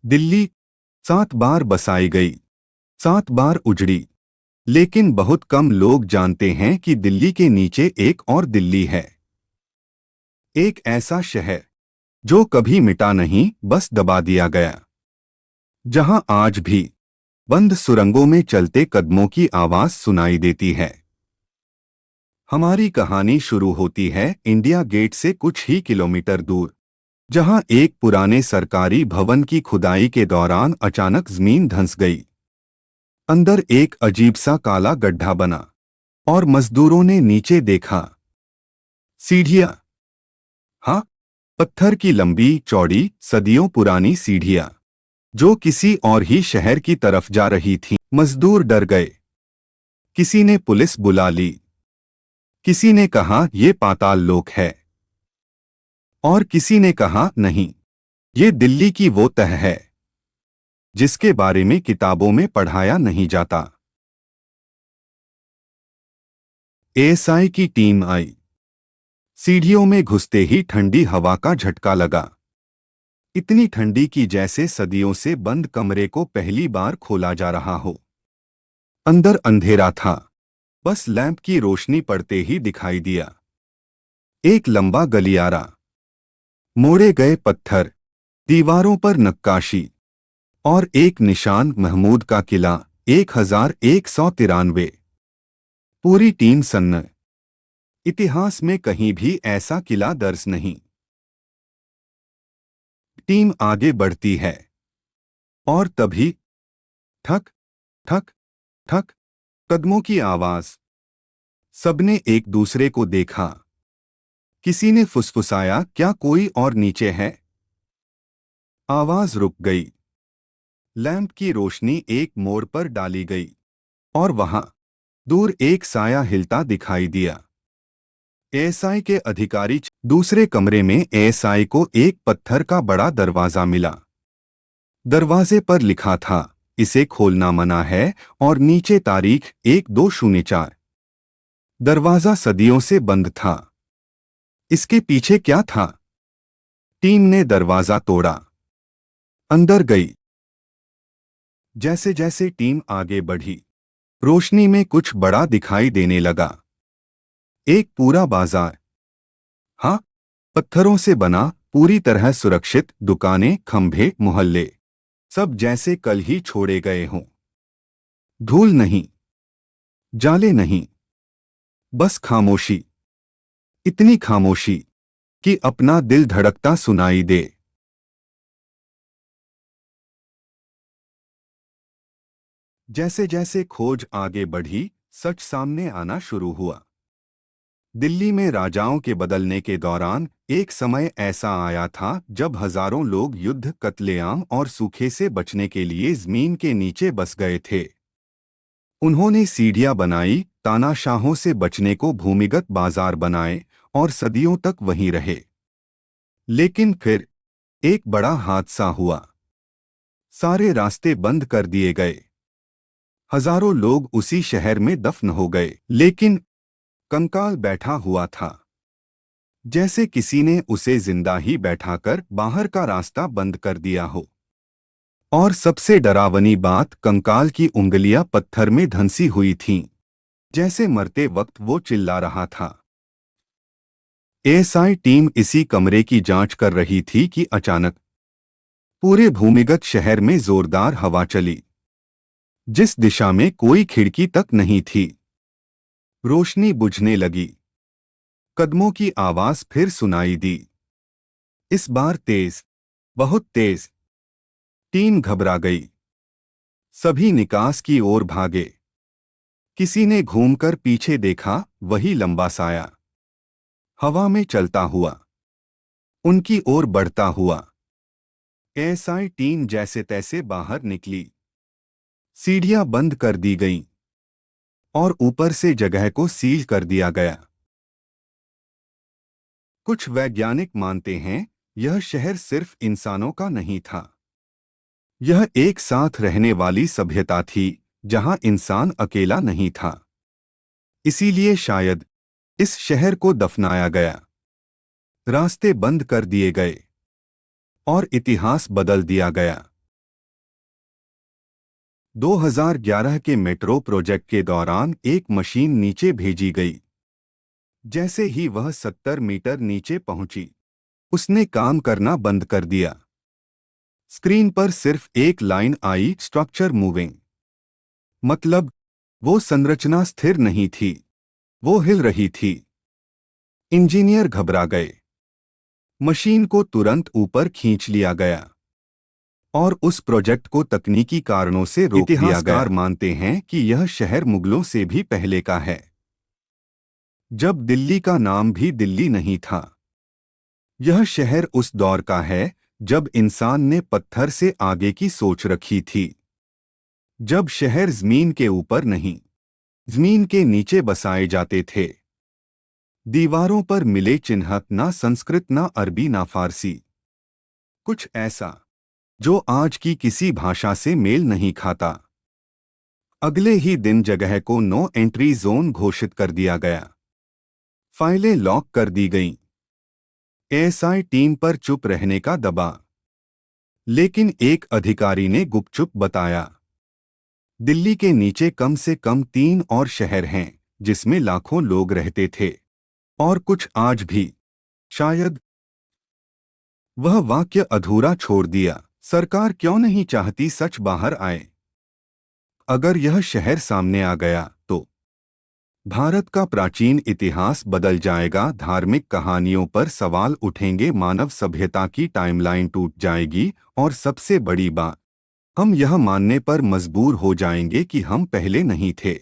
दिल्ली 7 बार बसाई गई, 7 बार उजड़ी। लेकिन बहुत कम लोग जानते हैं कि दिल्ली के नीचे एक और दिल्ली है। एक ऐसा शहर जो कभी मिटा नहीं, बस दबा दिया गया। जहां आज भी बंद सुरंगों में चलते कदमों की आवाज सुनाई देती है। हमारी कहानी शुरू होती है इंडिया गेट से कुछ ही किलोमीटर दूर, जहां एक पुराने सरकारी भवन की खुदाई के दौरान अचानक जमीन धंस गई। अंदर एक अजीब सा काला गड्ढा बना और मजदूरों ने नीचे देखा। सीढ़ियां, हाँ, पत्थर की लंबी चौड़ी सदियों पुरानी सीढ़ियां जो किसी और ही शहर की तरफ जा रही थीं। मजदूर डर गए। किसी ने पुलिस बुला ली, किसी ने कहा ये पाताल लोक है, और किसी ने कहा नहीं, ये दिल्ली की वो तह है जिसके बारे में किताबों में पढ़ाया नहीं जाता। एएसआई की टीम आई। सीढ़ियों में घुसते ही ठंडी हवा का झटका लगा। इतनी ठंडी कि जैसे सदियों से बंद कमरे को पहली बार खोला जा रहा हो। अंदर अंधेरा था, बस लैंप की रोशनी पड़ते ही दिखाई दिया। एक लंबा गलियारा, मोड़े गए पत्थर, दीवारों पर नक्काशी, और एक निशान, महमूद का किला 1193। पूरी टीम सन्न। इतिहास में कहीं भी ऐसा किला दर्ज नहीं। टीम आगे बढ़ती है और तभी ठक ठक ठक, कदमों की आवाज। सबने एक दूसरे को देखा। किसी ने फुसफुसाया, क्या कोई और नीचे है? आवाज रुक गई। लैंप की रोशनी एक मोड़ पर डाली गई और वहां दूर एक साया हिलता दिखाई दिया। एएसआई के अधिकारी। दूसरे कमरे में एएसआई को एक पत्थर का बड़ा दरवाजा मिला। दरवाजे पर लिखा था, इसे खोलना मना है, और नीचे तारीख 1204। दरवाजा सदियों से बंद था। इसके पीछे क्या था? टीम ने दरवाजा तोड़ा, अंदर गई। जैसे जैसे टीम आगे बढ़ी, रोशनी में कुछ बड़ा दिखाई देने लगा। एक पूरा बाजार, हाँ, पत्थरों से बना, पूरी तरह सुरक्षित। दुकानें, खंभे, मोहल्ले, सब जैसे कल ही छोड़े गए हों। धूल नहीं, जाले नहीं, बस खामोशी। इतनी खामोशी कि अपना दिल धड़कता सुनाई दे। जैसे जैसे खोज आगे बढ़ी, सच सामने आना शुरू हुआ। दिल्ली में राजाओं के बदलने के दौरान एक समय ऐसा आया था जब हजारों लोग युद्ध, कत्लेआम और सूखे से बचने के लिए जमीन के नीचे बस गए थे। उन्होंने सीढ़ियां बनाई, तानाशाहों से बचने को भूमिगत बाजार बनाए, और सदियों तक वहीं रहे। लेकिन फिर एक बड़ा हादसा हुआ। सारे रास्ते बंद कर दिए गए। हजारों लोग उसी शहर में दफन हो गए। लेकिन कंकाल बैठा हुआ था, जैसे किसी ने उसे जिंदा ही बैठाकर बाहर का रास्ता बंद कर दिया हो। और सबसे डरावनी बात, कंकाल की उंगलियां पत्थर में धंसी हुई थीं, जैसे मरते वक्त वो चिल्ला रहा था। एएसआई टीम इसी कमरे की जांच कर रही थी कि अचानक पूरे भूमिगत शहर में जोरदार हवा चली, जिस दिशा में कोई खिड़की तक नहीं थी। रोशनी बुझने लगी। कदमों की आवाज फिर सुनाई दी, इस बार तेज, बहुत तेज। टीम घबरा गई। सभी निकास की ओर भागे। किसी ने घूमकर पीछे देखा, वही लंबा साया, हवा में चलता हुआ, उनकी ओर बढ़ता हुआ। एएसआई टीम जैसे तैसे बाहर निकली। सीढ़ियां बंद कर दी गईं और ऊपर से जगह को सील कर दिया गया। कुछ वैज्ञानिक मानते हैं यह शहर सिर्फ इंसानों का नहीं था। यह एक साथ रहने वाली सभ्यता थी, जहां इंसान अकेला नहीं था। इसीलिए शायद इस शहर को दफनाया गया, रास्ते बंद कर दिए गए, और इतिहास बदल दिया गया। 2011 के मेट्रो प्रोजेक्ट के दौरान एक मशीन नीचे भेजी गई। जैसे ही वह 70 मीटर नीचे पहुंची, उसने काम करना बंद कर दिया। स्क्रीन पर सिर्फ एक लाइन आई, स्ट्रक्चर मूविंग। मतलब वो संरचना स्थिर नहीं थी, वो हिल रही थी। इंजीनियर घबरा गए। मशीन को तुरंत ऊपर खींच लिया गया और उस प्रोजेक्ट को तकनीकी कारणों से रोक दिया गया। इतिहासकार मानते हैं कि यह शहर मुगलों से भी पहले का है, जब दिल्ली का नाम भी दिल्ली नहीं था। यह शहर उस दौर का है जब इंसान ने पत्थर से आगे की सोच रखी थी, जब शहर जमीन के ऊपर नहीं, जमीन के नीचे बसाए जाते थे। दीवारों पर मिले चिन्ह ना संस्कृत ना अरबी ना फारसी, कुछ ऐसा जो आज की किसी भाषा से मेल नहीं खाता। अगले ही दिन जगह को नो एंट्री जोन घोषित कर दिया गया। फाइलें लॉक कर दी गईं। एएसआई टीम पर चुप रहने का दबाव। लेकिन एक अधिकारी ने गुपचुप बताया, दिल्ली के नीचे कम से कम 3 और शहर हैं जिसमें लाखों लोग रहते थे, और कुछ आज भी। शायद वह वाक्य अधूरा छोड़ दिया। सरकार क्यों नहीं चाहती सच बाहर आए? अगर यह शहर सामने आ गया तो भारत का प्राचीन इतिहास बदल जाएगा। धार्मिक कहानियों पर सवाल उठेंगे, मानव सभ्यता की टाइमलाइन टूट जाएगी, और सबसे बड़ी बात, हम यह मानने पर मजबूर हो जाएंगे कि हम पहले नहीं थे।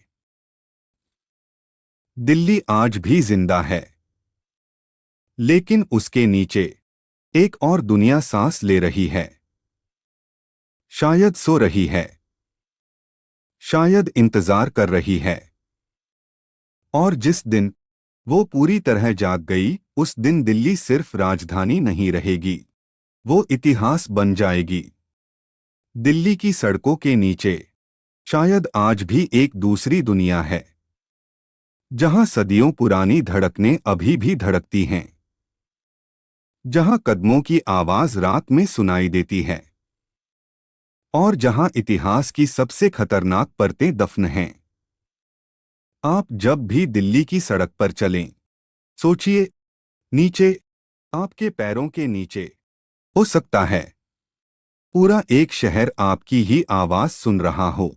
दिल्ली आज भी जिंदा है, लेकिन उसके नीचे एक और दुनिया सांस ले रही है। शायद सो रही है, शायद इंतजार कर रही है। और जिस दिन वो पूरी तरह जाग गई, उस दिन दिल्ली सिर्फ राजधानी नहीं रहेगी, वो इतिहास बन जाएगी। दिल्ली की सड़कों के नीचे शायद आज भी एक दूसरी दुनिया है, जहां सदियों पुरानी धड़कनें अभी भी धड़कती हैं, जहां कदमों की आवाज रात में सुनाई देती है, और जहां इतिहास की सबसे खतरनाक परतें दफन हैं। आप जब भी दिल्ली की सड़क पर चलें, सोचिए, नीचे, आपके पैरों के नीचे, हो सकता है पूरा एक शहर आपकी ही आवाज सुन रहा हो।